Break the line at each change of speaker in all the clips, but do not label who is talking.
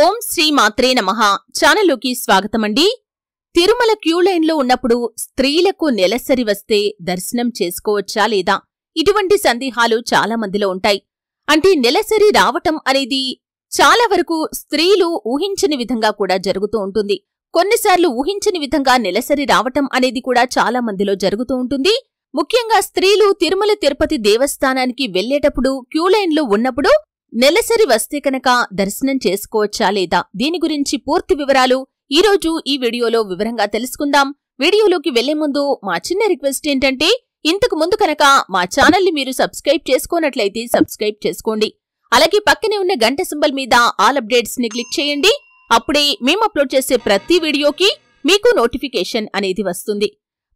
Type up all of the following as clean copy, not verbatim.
ఓం శ్రీ మాత్రే నమః ఛానల్లోకి స్వాగతమండి. తిరుమల క్యూ లైన్లో ఉన్నప్పుడు స్త్రీలకు నెలసరి వస్తే దర్శనం చేసుకోవచ్చా లేదా? ఇటువంటి సందేహాలు చాలా మందిలో ఉంటాయి. అంటే నెలసరి రావటం అనేది చాలా వరకు స్త్రీలు ఊహించని విధంగా కూడా జరుగుతూ ఉంటుంది. కొన్నిసార్లు ఊహించని విధంగా నెలసరి రావటం అనేది కూడా చాలా మందిలో జరుగుతూ ఉంటుంది. ముఖ్యంగా స్త్రీలు తిరుమల తిరుపతి దేవస్థానానికి వెళ్లేటప్పుడు క్యూ లైన్లో ఉన్నప్పుడు నెలసరి వస్తే కనుక దర్శనం చేసుకోవచ్చా లేదా? దీని గురించి పూర్తి వివరాలు ఈరోజు ఈ వీడియోలో వివరంగా తెలుసుకుందాం. వీడియోలోకి వెళ్లే ముందు మా చిన్న రిక్వెస్ట్ ఏంటంటే, ఇంతకు ముందు కనుక మా ఛానల్ని మీరు సబ్స్క్రైబ్ చేసుకోనట్లయితే సబ్స్క్రైబ్ చేసుకోండి. అలాగే పక్కనే ఉన్న గంట సింబల్ మీద ఆల్ అప్డేట్స్ ని క్లిక్ చేయండి. అప్పుడే మేము అప్లోడ్ చేసే ప్రతి వీడియోకి మీకు నోటిఫికేషన్ అనేది వస్తుంది.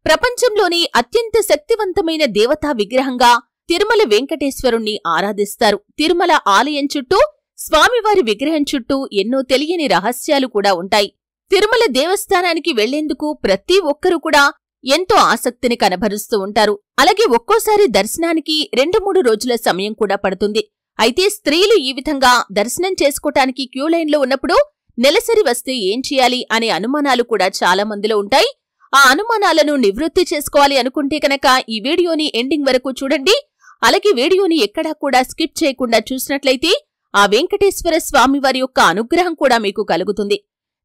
ప్రపంచంలోని అత్యంత శక్తివంతమైన దేవతా విగ్రహంగా తిరుమల వెంకటేశ్వరుణ్ణి ఆరాధిస్తారు. తిరుమల ఆలయం చుట్టూ, స్వామివారి విగ్రహం చుట్టూ ఎన్నో తెలియని రహస్యాలు కూడా ఉంటాయి. తిరుమల దేవస్థానానికి వెళ్లేందుకు ప్రతి ఒక్కరూ కూడా ఎంతో ఆసక్తిని కనబరుస్తూ ఉంటారు. అలాగే ఒక్కోసారి దర్శనానికి 2-3 రోజుల సమయం కూడా పడుతుంది. అయితే స్త్రీలు ఈ విధంగా దర్శనం చేసుకోటానికి క్యూ లైన్లో ఉన్నప్పుడు నెలసరి వస్తే ఏం చేయాలి అనే అనుమానాలు కూడా చాలా మందిలో ఉంటాయి. ఆ అనుమానాలను నివృత్తి చేసుకోవాలి అనుకుంటే కనుక ఈ వీడియోని ఎండింగ్ వరకు చూడండి. అలాగే వీడియోని ఎక్కడా కూడా స్కిప్ చేయకుండా చూసినట్లయితే ఆ వెంకటేశ్వర స్వామివారి యొక్క అనుగ్రహం కూడా మీకు కలుగుతుంది.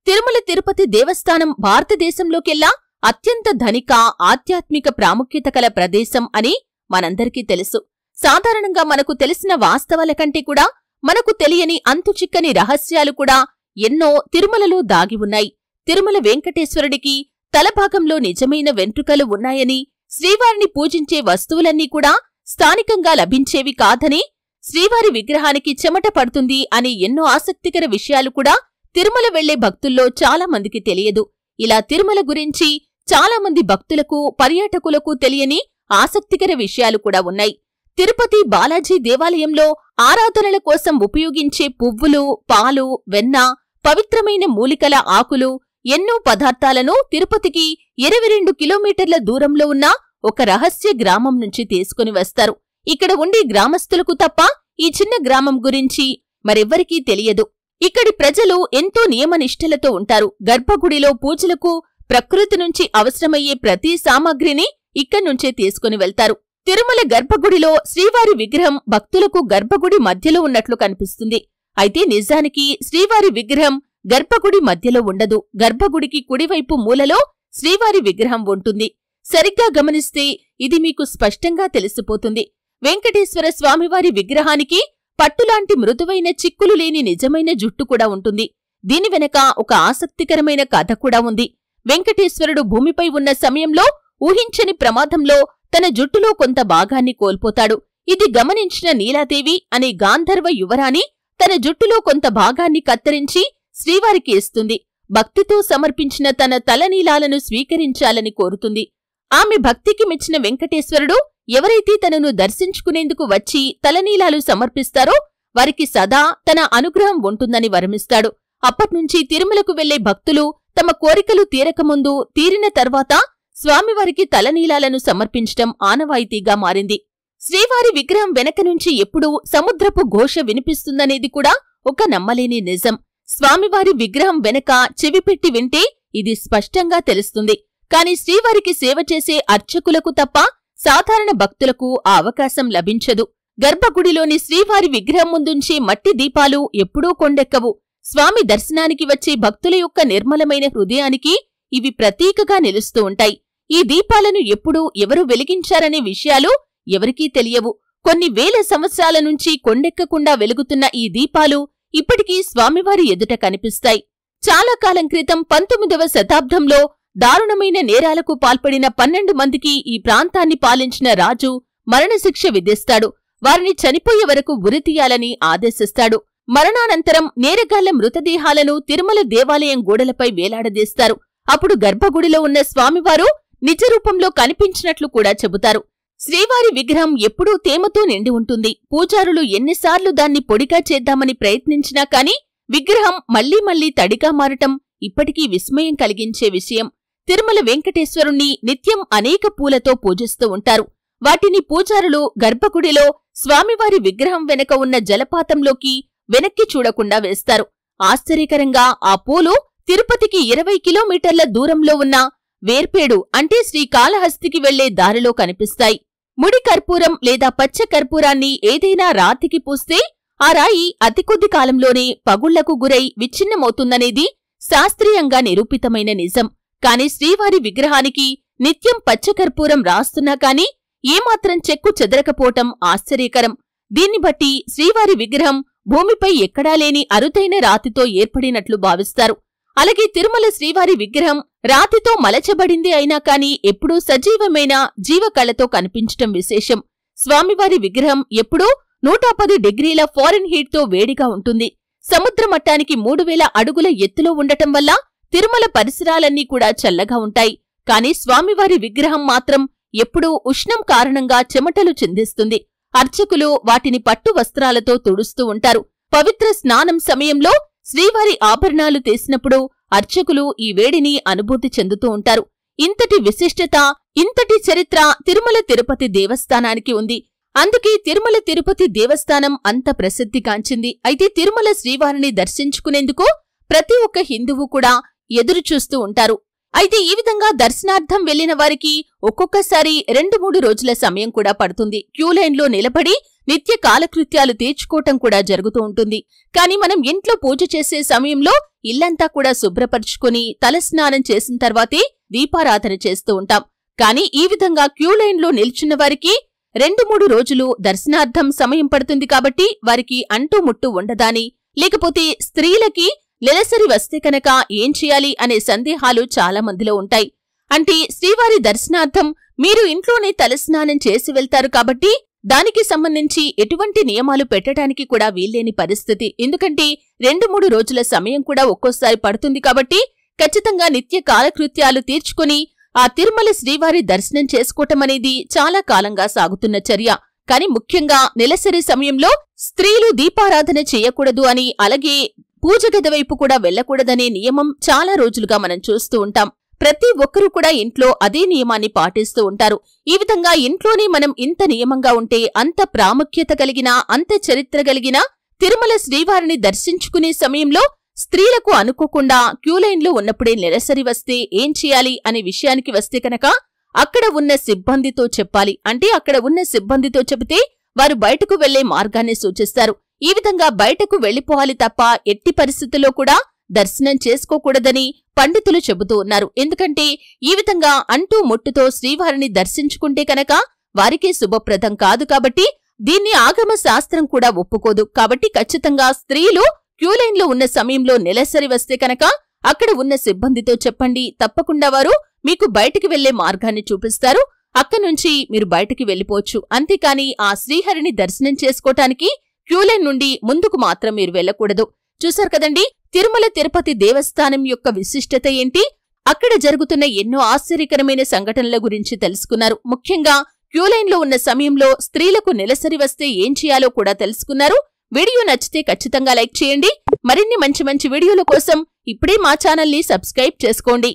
తిరుమల తిరుపతి దేవస్థానం భారతదేశంలోకెల్లా అత్యంత ధనిక, ఆధ్యాత్మిక ప్రాముఖ్యత కల ప్రదేశం అని మనందరికీ తెలుసు. సాధారణంగా మనకు తెలిసిన వాస్తవాల కంటే కూడా మనకు తెలియని అంతుచిక్కని రహస్యాలు కూడా ఎన్నో తిరుమలలో దాగి ఉన్నాయి. తిరుమల వెంకటేశ్వరుడికి తలభాగంలో నిజమైన వెంట్రుకలు ఉన్నాయని, శ్రీవారిని పూజించే వస్తువులన్నీ కూడా స్థానికంగా లభించేవి కాదని, శ్రీవారి విగ్రహానికి చెమట పడుతుంది అని ఎన్నో ఆసక్తికర విషయాలు కూడా తిరుమల వెళ్లే భక్తుల్లో చాలా మందికి తెలియదు. ఇలా తిరుమల గురించి చాలా మంది భక్తులకు, పర్యాటకులకు తెలియని ఆసక్తికర విషయాలు కూడా ఉన్నాయి. తిరుపతి బాలాజీ దేవాలయంలో ఆరాధనల కోసం ఉపయోగించే పువ్వులు, పాలు, వెన్న, పవిత్రమైన మూలికల ఆకులు, ఎన్నో పదార్థాలను తిరుపతికి 22 కిలోమీటర్ల దూరంలో ఉన్న ఒక రహస్య గ్రామం నుంచి తీసుకుని వస్తారు. ఇక్కడ ఉండే గ్రామస్తులకు తప్ప ఈ చిన్న గ్రామం గురించి మరెవ్వరికీ తెలియదు. ఇక్కడి ప్రజలు ఎంతో నియమనిష్టలతో ఉంటారు. గర్భగుడిలో పూజలకు ప్రకృతి నుంచి అవసరమయ్యే ప్రతి సామాగ్రిని ఇక్కడ్నుంచే తీసుకుని వెళ్తారు. తిరుమల గర్భగుడిలో శ్రీవారి విగ్రహం భక్తులకు గర్భగుడి మధ్యలో ఉన్నట్లు కనిపిస్తుంది. అయితే నిజానికి శ్రీవారి విగ్రహం గర్భగుడి మధ్యలో ఉండదు. గర్భగుడికి కుడివైపు మూలలో శ్రీవారి విగ్రహం ఉంటుంది. సరిగ్గా గమనిస్తే ఇది మీకు స్పష్టంగా తెలిసిపోతుంది. వెంకటేశ్వర స్వామివారి విగ్రహానికి పట్టులాంటి మృదువైన చిక్కులు లేని నిజమైన జుట్టు కూడా ఉంటుంది. దీని వెనక ఒక ఆసక్తికరమైన కథ కూడా ఉంది. వెంకటేశ్వరుడు భూమిపై ఉన్న సమయంలో ఊహించని ప్రమాదంలో తన జుట్టులో కొంత భాగాన్ని కోల్పోతాడు. ఇది గమనించిన నీలాదేవి అనే గాంధర్వ యువరాణి తన జుట్టులో కొంత భాగాన్ని కత్తిరించి శ్రీవారికి ఇస్తుంది. భక్తితో సమర్పించిన తన తలనీలాలను స్వీకరించాలని కోరుతుంది. ఆమె భక్తికి మెచ్చిన వెంకటేశ్వరుడు ఎవరైతే తనను దర్శించుకునేందుకు వచ్చి తలనీలాలు సమర్పిస్తారో వారికి సదా తన అనుగ్రహం ఉంటుందని వరమిస్తాడు. అప్పట్నుంచి తిరుమలకు వెళ్లే భక్తులు తమ కోరికలు తీరకముందు, తీరిన తర్వాత స్వామివారికి తలనీలాలను సమర్పించటం ఆనవాయితీగా మారింది. శ్రీవారి విగ్రహం వెనక నుంచి ఎప్పుడూ సముద్రపు ఘోష వినిపిస్తుందనేది కూడా ఒక నమ్మలేని నిజం. స్వామివారి విగ్రహం వెనక చెవిపెట్టి వింటే ఇది స్పష్టంగా తెలుస్తుంది. కాని శ్రీవారికి సేవ చేసే అర్చకులకు తప్ప సాధారణ భక్తులకు ఆ అవకాశం లభించదు. గర్భగుడిలోని శ్రీవారి విగ్రహం ముందుంచే మట్టి దీపాలు ఎప్పుడూ కొండెక్కవు. స్వామి దర్శనానికి వచ్చే భక్తుల యొక్క నిర్మలమైన హృదయానికి ఇవి ప్రతీకగా నిలుస్తూ ఉంటాయి. ఈ దీపాలను ఎప్పుడూ ఎవరు వెలిగించారనే విషయాలు ఎవరికీ తెలియవు. కొన్ని వేల సంవత్సరాల నుంచి కొండెక్కకుండా వెలుగుతున్న ఈ దీపాలు ఇప్పటికీ స్వామివారి ఎదుట కనిపిస్తాయి. చాలా కాలం క్రితం 19వ శతాబ్దంలో దారుణమైన నేరాలకు పాల్పడిన 12 మందికి ఈ ప్రాంతాన్ని పాలించిన రాజు మరణశిక్ష విధిస్తాడు. వారిని చనిపోయే వరకు ఉరితీయాలని ఆదేశిస్తాడు. మరణానంతరం నేరగాళ్ల మృతదేహాలను తిరుమల దేవాలయం గోడలపై వేలాడదీస్తారు. అప్పుడు గర్భగుడిలో ఉన్న స్వామివారు నిజరూపంలో కనిపించినట్లు కూడా చెబుతారు. శ్రీవారి విగ్రహం ఎప్పుడూ తేమతో నిండి ఉంటుంది. పూజారులు ఎన్నిసార్లు దాన్ని పొడిగా చేద్దామని ప్రయత్నించినా కాని విగ్రహం మళ్లీ మళ్లీ తడిగా మారటం ఇప్పటికీ విస్మయం కలిగించే విషయం. తిరుమల వెంకటేశ్వరుణ్ణి నిత్యం అనేక పూలతో పూజిస్తూ ఉంటారు. వాటిని పూజారులు గర్భగుడిలో స్వామివారి విగ్రహం వెనక ఉన్న జలపాతంలోకి వెనక్కి చూడకుండా వేస్తారు. ఆశ్చర్యకరంగా ఆ పూలు తిరుపతికి 20 కిలోమీటర్ల దూరంలో ఉన్న వేర్పేడు అంటే శ్రీకాళహస్తికి వెళ్లే దారిలో కనిపిస్తాయి. ముడి కర్పూరం లేదా పచ్చ కర్పూరాన్ని ఏదైనా రాతికి పూస్తే ఆ రాయి అతి కొద్ది కాలంలోనే పగుళ్లకు గురై విచ్ఛిన్నమవుతుందనేది శాస్త్రీయంగా నిరూపితమైన నిజం. కాని శ్రీవారి విగ్రహానికి నిత్యం పచ్చకర్పూరం రాస్తున్నా కాని ఏమాత్రం చెక్కు చెదరకపోవటం ఆశ్చర్యకరం. దీన్ని బట్టి శ్రీవారి విగ్రహం భూమిపై ఎక్కడా లేని అరుదైన రాతితో ఏర్పడినట్లు భావిస్తారు. అలాగే తిరుమల శ్రీవారి విగ్రహం రాతితో మలచబడింది అయినా కాని ఎప్పుడూ సజీవమైన జీవకళతో కనిపించటం విశేషం. స్వామివారి విగ్రహం ఎప్పుడూ 110 డిగ్రీల ఫారెన్ హీట్తో వేడిగా ఉంటుంది. సముద్ర మట్టానికి 3000 అడుగుల ఎత్తులో ఉండటం వల్ల తిరుమల పరిసరాలన్నీ కూడా చల్లగా ఉంటాయి. కాని స్వామివారి విగ్రహం మాత్రం ఎప్పుడూ ఉష్ణం కారణంగా చెమటలు చిందిస్తుంది. అర్చకులు వాటిని పట్టు వస్త్రాలతో తుడుస్తూ ఉంటారు. పవిత్ర స్నానం సమయంలో శ్రీవారి ఆభరణాలు తీసినప్పుడు అర్చకులు ఈ వేడిని అనుభూతి చెందుతూ ఉంటారు. ఇంతటి విశిష్టత, ఇంతటి చరిత్ర తిరుమల తిరుపతి దేవస్థానానికి ఉంది. అందుకే తిరుమల తిరుపతి దేవస్థానం అంత ప్రసిద్ధిగాంచింది. అయితే తిరుమల శ్రీవారిని దర్శించుకునేందుకు ప్రతి ఒక్క హిందువు కూడా ఎదురుచూస్తూ ఉంటారు. అయితే ఈ విధంగా దర్శనార్థం వెళ్లిన వారికి ఒక్కొక్కసారి 2-3 రోజుల సమయం కూడా పడుతుంది. క్యూలైన్లో నిలబడి నిత్య కాలకృత్యాలు తీర్చుకోవటం కూడా జరుగుతూ ఉంటుంది. కాని మనం ఇంట్లో పూజ చేసే సమయంలో ఇల్లంతా కూడా శుభ్రపరుచుకుని తలస్నానం చేసిన తర్వాతే దీపారాధన చేస్తూ ఉంటాం. కాని ఈ విధంగా క్యూలైన్లో నిల్చున్న వారికి 2-3 రోజులు దర్శనార్థం సమయం పడుతుంది. కాబట్టి వారికి అంటూ ముట్టు ఉండదాని, లేకపోతే స్త్రీలకి నెలసరి వస్తే కనుక ఏం చేయాలి అనే సందేహాలు చాలా మందిలో ఉంటాయి. అంటే శ్రీవారి దర్శనార్థం మీరు ఇంట్లోనే తలస్నానం చేసి వెళ్తారు కాబట్టి దానికి సంబంధించి ఎటువంటి నియమాలు పెట్టడానికి కూడా వీల్లేని పరిస్థితి. ఎందుకంటే 2-3 రోజుల సమయం కూడా ఒక్కోసారి పడుతుంది. కాబట్టి ఖచ్చితంగా నిత్య కాలకృత్యాలు తీర్చుకుని ఆ తిరుమల శ్రీవారి దర్శనం చేసుకోవటమనేది చాలా కాలంగా సాగుతున్న చర్య. కాని ముఖ్యంగా నెలసరి సమయంలో స్త్రీలు దీపారాధన చేయకూడదు అని, అలాగే పూజగది వైపు కూడా వెళ్లకూడదనే నియమం చాలా రోజులుగా మనం చూస్తూ ఉంటాం. ప్రతి ఒక్కరూ కూడా ఇంట్లో అదే నియమాన్ని పాటిస్తూ ఉంటారు. ఈ విధంగా ఇంట్లోనే మనం ఇంత నియమంగా ఉంటే అంత ప్రాముఖ్యత కలిగిన, అంత చరిత్ర కలిగిన తిరుమల శ్రీవారిని దర్శించుకునే సమయంలో స్త్రీలకు అనుకోకుండా క్యూలైన్లో ఉన్నప్పుడే నెలసరి వస్తే ఏం చేయాలి అనే విషయానికి వస్తే కనుక అక్కడ ఉన్న సిబ్బందితో చెప్పాలి. అంటే అక్కడ ఉన్న సిబ్బందితో చెబితే వారు బయటకు వెళ్లే మార్గాన్ని సూచిస్తారు. ఈ విధంగా బయటకు వెళ్లిపోవాలి తప్ప ఎట్టి పరిస్థితుల్లో కూడా దర్శనం చేసుకోకూడదని పండితులు చెబుతూ ఉన్నారు. ఎందుకంటే ఈ విధంగా అంటూ ముట్టుతో శ్రీవారిని దర్శించుకుంటే కనుక వారికే శుభప్రదం కాదు. కాబట్టి దీన్ని ఆగమ శాస్త్రం కూడా ఒప్పుకోదు. కాబట్టి ఖచ్చితంగా స్త్రీలు క్యూలైన్లో ఉన్న సమయంలో నెలసరి వస్తే కనుక అక్కడ ఉన్న సిబ్బందితో చెప్పండి. తప్పకుండా వారు మీకు బయటికి వెళ్లే మార్గాన్ని చూపిస్తారు. అక్కడ్నుంచి మీరు బయటికి వెళ్లిపోవచ్చు. అంతేకాని ఆ శ్రీహరిని దర్శనం చేసుకోవటానికి క్యూలైన్ నుండి ముందుకు మాత్రం మీరు వెళ్లకూడదు. చూశారు కదండి తిరుమల తిరుపతి దేవస్థానం యొక్క విశిష్టత ఏంటి, అక్కడ జరుగుతున్న ఎన్నో ఆశ్చర్యకరమైన సంఘటనల గురించి తెలుసుకున్నారు. ముఖ్యంగా క్యూలైన్లో ఉన్న సమయంలో స్త్రీలకు నెలసరి వస్తే ఏం చేయాలో కూడా తెలుసుకున్నారు. వీడియో నచ్చితే ఖచ్చితంగా లైక్ చేయండి. మరిన్ని మంచి మంచి వీడియోల కోసం ఇప్పుడే మా ఛానల్ని సబ్స్క్రైబ్ చేసుకోండి.